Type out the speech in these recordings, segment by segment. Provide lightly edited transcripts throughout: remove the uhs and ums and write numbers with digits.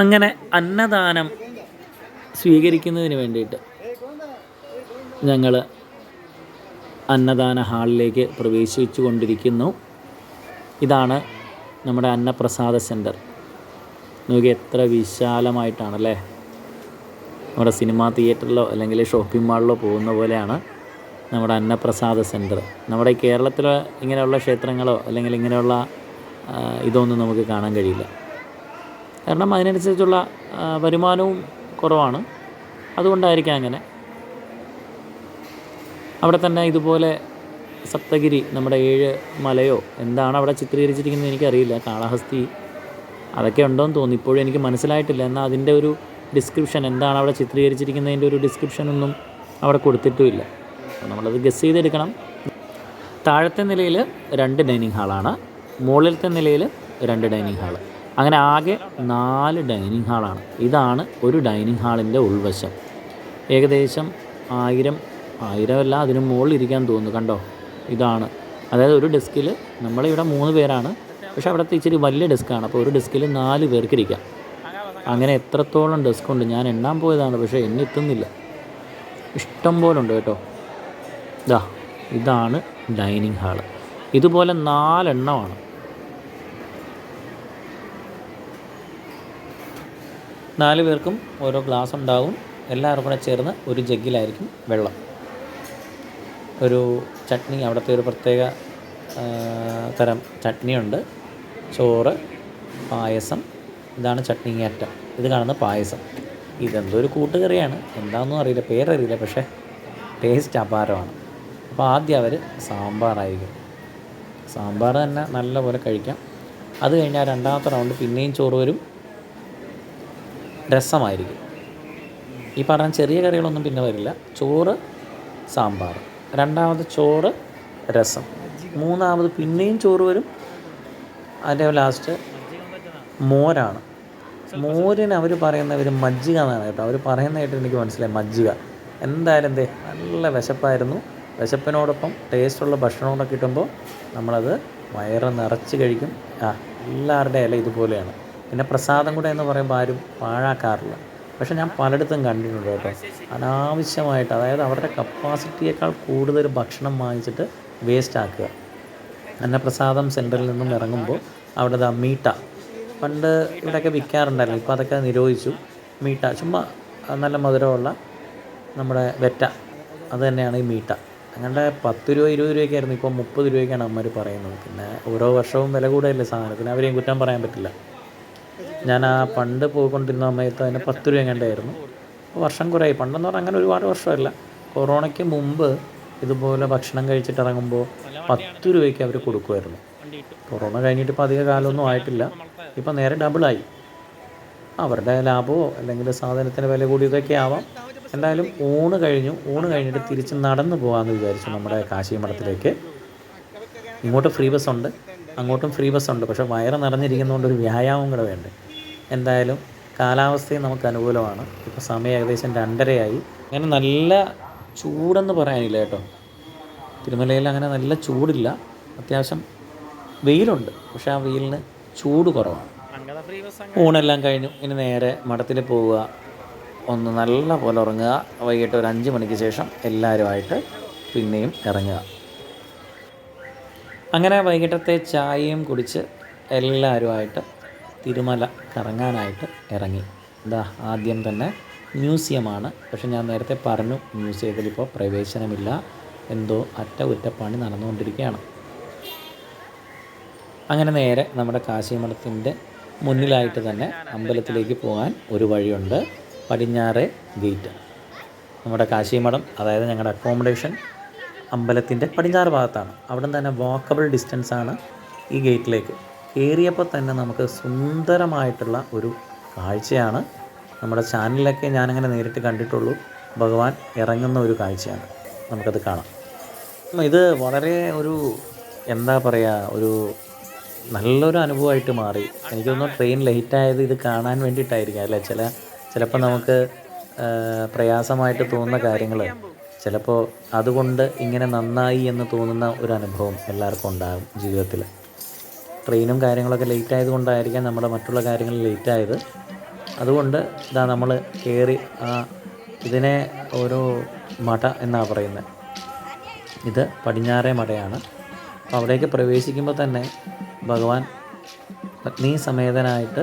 അങ്ങനെ അന്നദാനം സ്വീകരിക്കുന്നതിന് വേണ്ടിയിട്ട് ഞങ്ങൾ അന്നദാന ഹാളിലേക്ക് പ്രവേശിച്ചു കൊണ്ടിരിക്കുന്നു. ഇതാണ് നമ്മുടെ അന്നപ്രസാദ സെൻറ്റർ. നോക്കി എത്ര വിശാലമായിട്ടാണല്ലേ. നമ്മുടെ സിനിമാ തിയേറ്ററിലോ അല്ലെങ്കിൽ ഷോപ്പിംഗ് മാളിലോ പോകുന്ന പോലെയാണ് നമ്മുടെ അന്നപ്രസാദ സെൻറ്റർ. നമ്മുടെ കേരളത്തിൽ ഇങ്ങനെയുള്ള ക്ഷേത്രങ്ങളോ അല്ലെങ്കിൽ ഇങ്ങനെയുള്ള ഇതൊന്നും നമുക്ക് കാണാൻ കഴിയില്ല. കാരണം അതിനനുസരിച്ചുള്ള വരുമാനവും കുറവാണ്. അതുകൊണ്ടായിരിക്കാം അങ്ങനെ. അവിടെ തന്നെ ഇതുപോലെ സപ്തഗിരി, നമ്മുടെ 7 മലയോ എന്താണ് അവിടെ ചിത്രീകരിച്ചിരിക്കുന്നത് എനിക്കറിയില്ല, കാളഹസ്തി അതൊക്കെ ഉണ്ടോയെന്ന് തോന്നുന്നു. ഇപ്പോഴും എനിക്ക് മനസ്സിലായിട്ടില്ല. എന്നാൽ അതിൻ്റെ ഒരു ഡിസ്ക്രിപ്ഷൻ, എന്താണ് അവിടെ ചിത്രീകരിച്ചിരിക്കുന്നതിൻ്റെ ഒരു ഡിസ്ക്രിപ്ഷനൊന്നും അവിടെ കൊടുത്തിട്ടുമില്ല. അപ്പോൾ നമ്മളത് ഗസ് ചെയ്തെടുക്കണം. താഴത്തെ നിലയിൽ 2 ഡൈനിങ് ഹാളാണ്, മുകളിലത്തെ നിലയിൽ 2 ഡൈനിങ് ഹാള്. അങ്ങനെ ആകെ 4 ഡൈനിങ് ഹാളാണ്. ഇതാണ് ഒരു ഡൈനിങ് ഹാളിൻ്റെ ഉൾവശം. ഏകദേശം 1000 അല്ല അതിന് മുകളിൽ ഇരിക്കാൻ തോന്നുന്നു. കണ്ടോ, ഇതാണ്. അതായത് ഒരു ഡെസ്കിൽ നമ്മളിവിടെ 3 പേരാണ്, പക്ഷേ അവിടുത്തെ ഇച്ചിരി വലിയ ഡെസ്ക്കാണ്. അപ്പോൾ ഒരു ഡെസ്കിൽ 4 പേർക്ക് ഇരിക്കാം. അങ്ങനെ എത്രത്തോളം ഡെസ്ക് ഉണ്ട്, ഞാൻ എണ്ണാൻ പോയതാണ്, പക്ഷേ എത്തുന്നില്ല. ഇഷ്ടം പോലെ ഉണ്ട് കേട്ടോ. ഇതാണ് ഡൈനിങ് ഹാള്. ഇതുപോലെ 4 എണ്ണമാണ്. 4 പേർക്കും ഓരോ ഗ്ലാസ് ഉണ്ടാവും. എല്ലാവരും കൂടെ ചേർന്ന് ഒരു ജഗ്ഗിലായിരിക്കും വെള്ളം. ഒരു ചട്നി, അവിടുത്തെ ഒരു പ്രത്യേക തരം ചട്നിയുണ്ട്. ചോറ്, പായസം. ഇതാണ് ചട്നി ഐറ്റം. ഇത് കാണുന്ന പായസം. ഇതെന്തോ ഒരു കൂട്ടുകറിയാണ്, എന്താണെന്നും അറിയില്ല, പേരറിയില്ല, പക്ഷേ ടേസ്റ്റ് അപാരമാണ്. അപ്പോൾ ആദ്യം അവർ സാമ്പാറായിരിക്കും. സാമ്പാർ തന്നെ നല്ലപോലെ കഴിക്കാം. അത് കഴിഞ്ഞാൽ രണ്ടാമത്തെ റൗണ്ട് പിന്നെയും ചോറ് വരും, രസമായിരിക്കും. ഈ പറഞ്ഞ ചെറിയ കറികളൊന്നും പിന്നെ വരില്ല. ചോറ്, സാമ്പാർ, രണ്ടാമത് ചോറ്, രസം, മൂന്നാമത് പിന്നെയും ചോറ് വരും. അതിൻ്റെ ലാസ്റ്റ് മോരാണ്. മോരിന് അവർ പറയുന്നവർ മജ്ജിക എന്നാണ് കേട്ടോ. അവർ പറയുന്നതായിട്ട് എനിക്ക് മനസ്സിലായി, മജ്ജിക. എന്തായാലും നല്ല വിശപ്പായിരുന്നു. വിശപ്പിനോടൊപ്പം ടേസ്റ്റുള്ള ഭക്ഷണമൊക്കെ കിട്ടുമ്പോൾ നമ്മളത് വയറ് നിറച്ച് കഴിക്കും. എല്ലാവരുടെ ഇല ഇതുപോലെയാണ്. പിന്നെ പ്രസാദം കൂടെ എന്ന് പറയുമ്പോൾ ആരും പാഴാക്കാറില്ല. പക്ഷേ ഞാൻ പലയിടത്തും കണ്ടിട്ടുണ്ട് കേട്ടോ, അനാവശ്യമായിട്ട്, അതായത് അവരുടെ കപ്പാസിറ്റിയേക്കാൾ കൂടുതൽ ഭക്ഷണം വാങ്ങിച്ചിട്ട് വേസ്റ്റ് ആക്കുക. അന്നപ്രസാദം സെൻറ്ററിൽ നിന്നും ഇറങ്ങുമ്പോൾ അവിടെ മീട്ട പണ്ട് ഇവിടെയൊക്കെ വിൽക്കാറുണ്ടായിരുന്നു. ഇപ്പോൾ അതൊക്കെ നിരോധിച്ചു. മീട്ട ചുമ്മാ നല്ല മധുരമുള്ള നമ്മുടെ വെറ്റ, അത് തന്നെയാണ് ഈ മീട്ട. അങ്ങനെ 10 രൂപ 20 രൂപയ്ക്കായിരുന്നു. ഇപ്പോൾ 30 രൂപയ്ക്കാണ് അമ്മമാർ പറയുന്നത്. പിന്നെ ഓരോ വർഷവും വില കൂടുതലല്ലേ സാധനത്തിന്, അവരെയും കുറ്റം പറയാൻ പറ്റില്ല. ഞാൻ പണ്ട് പോയിക്കൊണ്ടിരുന്ന സമയത്ത് അതിന് 10 രൂപ എങ്ങാണ്ടായിരുന്നു. വർഷം കുറേയായി. പണ്ടെന്ന് പറഞ്ഞാൽ അങ്ങനെ ഒരുപാട് വർഷമല്ല. കൊറോണയ്ക്ക് മുമ്പ് ഇതുപോലെ ഭക്ഷണം കഴിച്ചിട്ട് ഇറങ്ങുമ്പോൾ 10 രൂപയ്ക്ക് അവർ കൊടുക്കുമായിരുന്നു. കൊറോണ കഴിഞ്ഞിട്ട് ഇപ്പോൾ അധിക കാലമൊന്നും ആയിട്ടില്ല. ഇപ്പം നേരെ ഡബിളായി. അവരുടെ ലാഭമോ അല്ലെങ്കിൽ സാധനത്തിന് വില കൂടിയതൊക്കെ ആവാം. എന്തായാലും ഊണ് കഴിഞ്ഞിട്ട് തിരിച്ച് നടന്നു പോകാമെന്ന് വിചാരിച്ചു നമ്മുടെ കാശി മഠത്തിലേക്ക്. ഇങ്ങോട്ട് ഫ്രീ ബസ്സുണ്ട്, അങ്ങോട്ടും ഫ്രീ ബസ്സുണ്ട്. പക്ഷേ വയറ് നിറഞ്ഞിരിക്കുന്നതുകൊണ്ട് ഒരു വ്യായാമം കൂടെ വേണ്ടേ. എന്തായാലും കാലാവസ്ഥയും നമുക്ക് അനുകൂലമാണ്. ഇപ്പോൾ സമയം ഏകദേശം 2:30 അങ്ങനെ നല്ല ചൂടെന്ന് പറയാനില്ല കേട്ടോ. തിരുമലയിൽ അങ്ങനെ നല്ല ചൂടില്ല, അത്യാവശ്യം വെയിലുണ്ട്. പക്ഷേ ആ വെയിലിന് ചൂട് കുറവാണ്. ഊണെല്ലാം കഴിഞ്ഞു. ഇനി നേരെ മഠത്തിൽ പോവുക, ഒന്ന് നല്ല പോലെ ഉറങ്ങുക. വൈകിട്ട് ഒരു 5 മണിക്ക് ശേഷം എല്ലാവരുമായിട്ട് പിന്നെയും ഇറങ്ങുക. അങ്ങനെ വൈകിട്ടത്തെ ചായയും കുടിച്ച് എല്ലാവരുമായിട്ട് തിരുമല കറങ്ങാനായിട്ട് ഇറങ്ങി. ആദ്യം തന്നെ മ്യൂസിയമാണ്. പക്ഷെ ഞാൻ നേരത്തെ പറഞ്ഞു, മ്യൂസിയത്തിൽ ഇപ്പോൾ പ്രവേശനമില്ല, എന്തോ അറ്റകുറ്റപ്പണി നടന്നുകൊണ്ടിരിക്കുകയാണ്. അങ്ങനെ നേരെ നമ്മുടെ കാശി മഠത്തിൻ്റെ മുന്നിലായിട്ട് തന്നെ അമ്പലത്തിലേക്ക് പോകാൻ ഒരു വഴിയുണ്ട്. പടിഞ്ഞാറേ ഗേറ്റ്. നമ്മുടെ കാശി മഠം, അതായത് ഞങ്ങളുടെ അക്കോമഡേഷൻ അമ്പലത്തിൻ്റെ പടിഞ്ഞാറ് ഭാഗത്താണ്. അവിടെ നിന്ന് തന്നെ വാക്കബിൾ ഡിസ്റ്റൻസാണ് ഈ ഗേറ്റിലേക്ക്. കയറിയപ്പോൾ തന്നെ നമുക്ക് സുന്ദരമായിട്ടുള്ള ഒരു കാഴ്ചയാണ്. നമ്മുടെ ചാനലിലൊക്കെ ഞാനങ്ങനെ നേരിട്ട് കണ്ടിട്ടുള്ളൂ. ഭഗവാൻ ഇറങ്ങുന്ന ഒരു കാഴ്ചയാണ്, നമുക്കത് കാണാം. ഇത് വളരെ ഒരു ഒരു നല്ലൊരു അനുഭവമായിട്ട് മാറി. എനിക്ക് തോന്നുന്നു ട്രെയിൻ ലേറ്റായത് ഇത് കാണാൻ വേണ്ടിയിട്ടായിരിക്കാം അല്ലേ. ചിലപ്പോൾ നമുക്ക് പ്രയാസമായിട്ട് തോന്നുന്ന കാര്യങ്ങൾ ചിലപ്പോൾ അതുകൊണ്ട് ഇങ്ങനെ നന്നായി എന്ന് തോന്നുന്ന ഒരു അനുഭവം എല്ലാവർക്കും ഉണ്ടാകും ജീവിതത്തിൽ. ട്രെയിനും കാര്യങ്ങളൊക്കെ ലേറ്റ് ആയതുകൊണ്ടായിരിക്കാം നമ്മുടെ മറ്റുള്ള കാര്യങ്ങൾ ലേറ്റായത്. അതുകൊണ്ട് ഇതാ നമ്മൾ കയറി ഇതിനെ ഓരോ മഠ എന്നാണ് പറയുന്നത്. ഇത് പടിഞ്ഞാറേ മഠയാണ്. അപ്പോൾ അവിടേക്ക് പ്രവേശിക്കുമ്പോൾ തന്നെ ഭഗവാൻ പത്നി സമേതനായിട്ട്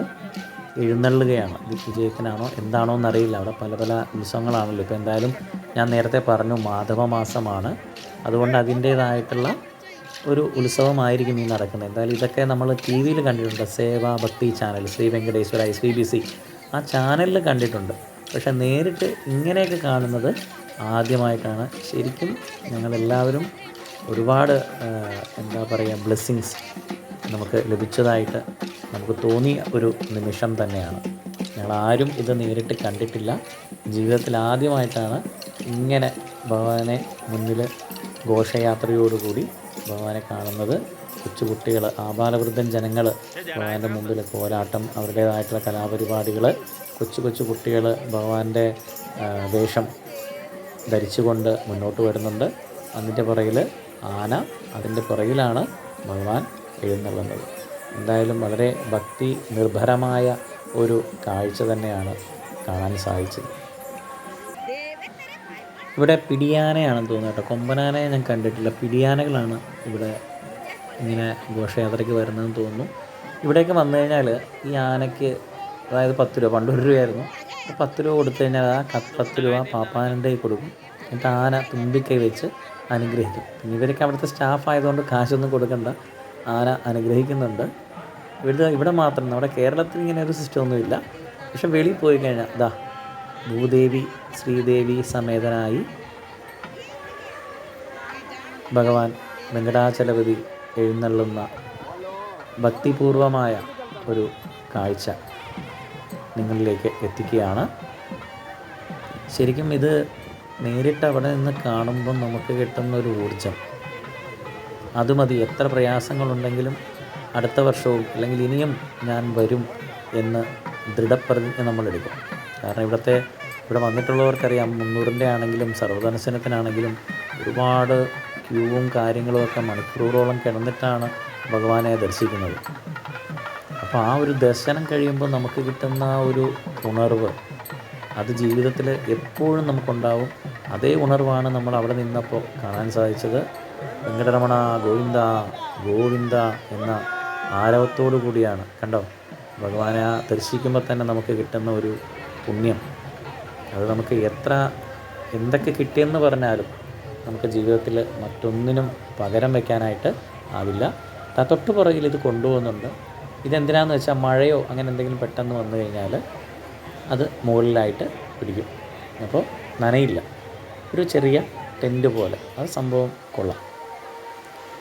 എഴുന്നള്ളുകയാണ്. വിജയത്തിനാണോ എന്താണോ എന്നറിയില്ല, അവിടെ പല പല ഉത്സവങ്ങളാണല്ലോ. ഇപ്പോൾ എന്തായാലും ഞാൻ നേരത്തെ പറഞ്ഞു മാധവ മാസമാണ്, അതുകൊണ്ട് അതിൻ്റേതായിട്ടുള്ള ഒരു ഉത്സവമായിരിക്കും ഈ നടക്കുന്നത്. എന്തായാലും ഇതൊക്കെ നമ്മൾ ടി വിയിൽ കണ്ടിട്ടുണ്ട്. സേവാ ഭക്തി ചാനൽ, ശ്രീ വെങ്കടേശ്വര SVBC ആ ചാനലിൽ കണ്ടിട്ടുണ്ട്. പക്ഷെ നേരിട്ട് ഇങ്ങനെയൊക്കെ കാണുന്നത് ആദ്യമായിട്ടാണ്. ശരിക്കും ഞങ്ങളെല്ലാവരും ഒരുപാട് എന്താ പറയുക ബ്ലെസ്സിങ്സ് നമുക്ക് ലഭിച്ചതായിട്ട് നമുക്ക് തോന്നിയ ഒരു നിമിഷം തന്നെയാണ്. ഞങ്ങളാരും ഇത് നേരിട്ട് കണ്ടിട്ടില്ല. ജീവിതത്തിൽ ആദ്യമായിട്ടാണ് ഇങ്ങനെ ഭഗവാനെ മുന്നിൽ ഘോഷയാത്രയോടുകൂടി ഭഗവാനെ കാണുന്നത്. കൊച്ചുകുട്ടികൾ, ആബാലവൃദ്ധൻ ജനങ്ങൾ ഭഗവാന്റെ മുമ്പിൽ കോലാട്ടം, അവരുടേതായിട്ടുള്ള കലാപരിപാടികൾ, കൊച്ചു കൊച്ചു കുട്ടികൾ ഭഗവാന്റെ വേഷം ധരിച്ചുകൊണ്ട് മുന്നോട്ട് വരുന്നുണ്ട്. അതിൻ്റെ പുറകിൽ ആന, അതിൻ്റെ പുറകിലാണ് ഭഗവാൻ എഴുന്നള്ളുന്നത്. എന്തായാലും വളരെ ഭക്തി നിർഭരമായ ഒരു കാഴ്ച തന്നെയാണ് കാണാൻ സാധിച്ചത്. ഇവിടെ പിടിയാനയാണെന്ന് തോന്നുന്നു കേട്ടോ. കൊമ്പനാനയെ ഞാൻ കണ്ടിട്ടില്ല. പിടിയാനകളാണ് ഇവിടെ ഇങ്ങനെ ഘോഷയാത്രയ്ക്ക് വരുന്നതെന്ന് തോന്നുന്നു. ഇവിടേക്ക് വന്നു കഴിഞ്ഞാൽ ഈ ആനയ്ക്ക്, അതായത് 10 രൂപ, പണ്ട് 1 രൂപയായിരുന്നു, 10 രൂപ കൊടുത്തു കഴിഞ്ഞാൽ ആ 10 രൂപ പാപ്പാനൻ്റെ കൊടുക്കും. എന്നിട്ട് ആന തുമ്പിക്കൈ വെച്ച് അനുഗ്രഹിക്കും. പിന്നെ ഇവരൊക്കെ അവിടുത്തെ സ്റ്റാഫ് ആയതുകൊണ്ട് കാശൊന്നും കൊടുക്കണ്ട, ആന അനുഗ്രഹിക്കുന്നുണ്ട്. ഇവിടെ മാത്രം, നമ്മുടെ കേരളത്തിൽ ഇങ്ങനെ ഒരു സിസ്റ്റം ഒന്നുമില്ല. പക്ഷെ വെളിയിൽ പോയി കഴിഞ്ഞാൽ ഇതാ ഭൂദേവി ശ്രീദേവി സമേതനായി ഭഗവാൻ വെങ്കടാചലപതി എഴുന്നള്ളുന്ന ഭക്തിപൂർവമായ ഒരു കാഴ്ച നിങ്ങളിലേക്ക് എത്തിക്കുകയാണ്. ശരിക്കും ഇത് നേരിട്ട് അവിടെ നിന്ന് കാണുമ്പം നമുക്ക് കിട്ടുന്ന ഒരു ഊർജം അത് മതി. എത്ര പ്രയാസങ്ങളുണ്ടെങ്കിലും അടുത്ത വർഷവും അല്ലെങ്കിൽ ഇനിയും ഞാൻ വരും എന്ന് ദൃഢപ്രതിജ്ഞ നമ്മളെടുക്കും. കാരണം ഇവിടെ വന്നിട്ടുള്ളവർക്കറിയാം, 300-ൻ്റെ ആണെങ്കിലും സർവ്വദർശനത്തിനാണെങ്കിലും ഒരുപാട് ക്യൂവും കാര്യങ്ങളുമൊക്കെ മണിക്കൂറുകളോളം കിടന്നിട്ടാണ് ഭഗവാനെ ദർശിക്കുന്നത്. അപ്പോൾ ആ ഒരു ദർശനം കഴിയുമ്പോൾ നമുക്ക് കിട്ടുന്ന ഒരു ഉണർവ് അത് ജീവിതത്തിൽ എപ്പോഴും നമുക്കുണ്ടാവും. അതേ ഉണർവാണ് നമ്മൾ അവിടെ നിന്നപ്പോൾ കാണാൻ സാധിച്ചത്. വെങ്കടരമണ ഗോവിന്ദ ഗോവിന്ദ എന്ന ആരവത്തോടു കൂടിയാണ്. കണ്ടോ, ഭഗവാനെ ദർശിക്കുമ്പോൾ തന്നെ നമുക്ക് കിട്ടുന്ന ഒരു പുണ്യം, അത് നമുക്ക് എന്തൊക്കെ കിട്ടിയെന്ന് പറഞ്ഞാലും നമുക്ക് ജീവിതത്തിൽ മറ്റൊന്നിനും പകരം വയ്ക്കാനായിട്ട് ആവില്ല. തൊട്ട് പുറകിൽ ഇത് കൊണ്ടുപോകുന്നുണ്ട്. ഇതെന്തിനാണെന്ന് വെച്ചാൽ മഴയോ അങ്ങനെ എന്തെങ്കിലും പെട്ടെന്ന് വന്നു കഴിഞ്ഞാൽ അത് മുകളിലായിട്ട് പിടിക്കും, അപ്പോൾ നനയില്ല. ഒരു ചെറിയ ടെൻറ്റ് പോലെ, അത് സംഭവം കൊള്ളാം.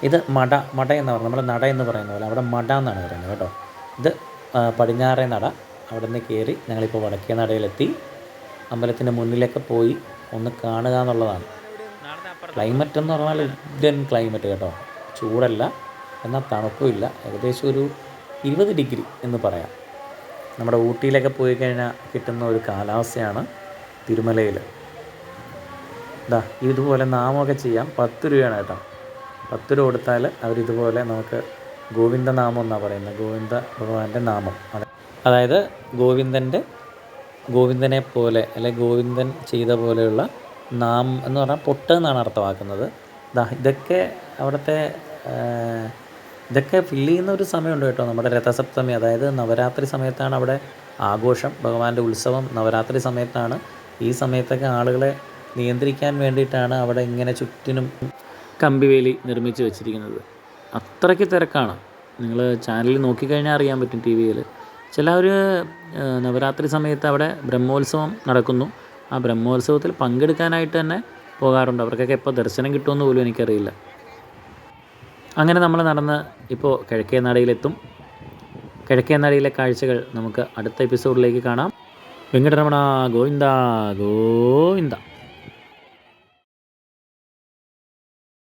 ഇത് മട എന്ന് പറഞ്ഞാൽ നമ്മുടെ നട എന്ന് പറയുന്ന പോലെ അവിടെ മട എന്നാണ് പറയുന്നത് കേട്ടോ. ഇത് പടിഞ്ഞാറേ നട. അവിടെ നിന്ന് കയറി ഞങ്ങളിപ്പോൾ വടക്കേ നടയിലെത്തി. അമ്പലത്തിൻ്റെ മുന്നിലൊക്കെ പോയി ഒന്ന് കാണുക എന്നുള്ളതാണ്. ക്ലൈമറ്റ് എന്ന് പറഞ്ഞാൽ ഇന്ത്യൻ ക്ലൈമറ്റ് കേട്ടോ. ചൂടല്ല എന്നാൽ തണുപ്പുമില്ല. ഏകദേശം ഒരു 20 ഡിഗ്രി എന്ന് പറയാം. നമ്മുടെ ഊട്ടിയിലൊക്കെ പോയി കഴിഞ്ഞാൽ കിട്ടുന്ന ഒരു കാലാവസ്ഥയാണ് തിരുമലയിൽ. ഇതുപോലെ നാമമൊക്കെ ചെയ്യാം. 10 രൂപയാണ് കേട്ടോ. 10 രൂപ കൊടുത്താൽ അവരിതുപോലെ നമുക്ക് ഗോവിന്ദ നാമം എന്നാണ് പറയുന്നത്. ഗോവിന്ദ ഭഗവാന്റെ നാമം, അതായത് ഗോവിന്ദനെ പോലെ അല്ലെ ഗോവിന്ദൻ ചെയ്ത പോലെയുള്ള നാമം എന്ന് പറഞ്ഞാൽ പൊട്ട് എന്നാണ് അർത്ഥമാക്കുന്നത്. ഇതൊക്കെ ഫില്ല് ചെയ്യുന്ന ഒരു സമയമുണ്ട് കേട്ടോ. നമ്മുടെ രഥസപ്തമി, അതായത് നവരാത്രി സമയത്താണ് അവിടെ ആഘോഷം. ഭഗവാന്റെ ഉത്സവം നവരാത്രി സമയത്താണ്. ഈ സമയത്തൊക്കെ ആളുകളെ നിയന്ത്രിക്കാൻ വേണ്ടിയിട്ടാണ് അവിടെ ഇങ്ങനെ ചുറ്റിനും കമ്പിവേലി നിർമ്മിച്ച് വെച്ചിരിക്കുന്നത്. അത്രയ്ക്ക് തിരക്കാണ്. നിങ്ങൾ ചാനലിൽ നോക്കിക്കഴിഞ്ഞാൽ അറിയാൻ പറ്റും. ടി വിയിൽ ഒരു നവരാത്രി സമയത്ത് അവിടെ ബ്രഹ്മോത്സവം നടക്കുന്നു. ആ ബ്രഹ്മോത്സവത്തിൽ പങ്കെടുക്കാനായിട്ട് തന്നെ പോകാറുണ്ട്. അവർക്കൊക്കെ എപ്പോൾ ദർശനം കിട്ടുമെന്ന് പോലും എനിക്കറിയില്ല. അങ്ങനെ നമ്മൾ നടന്ന് ഇപ്പോൾ കിഴക്കേ നടയിലെത്തും. കിഴക്കേ നടയിലെ കാഴ്ചകൾ നമുക്ക് അടുത്ത എപ്പിസോഡിലേക്ക് കാണാം. വെങ്കടരമണ ഗോവിന്ദ ഗോവിന്ദ.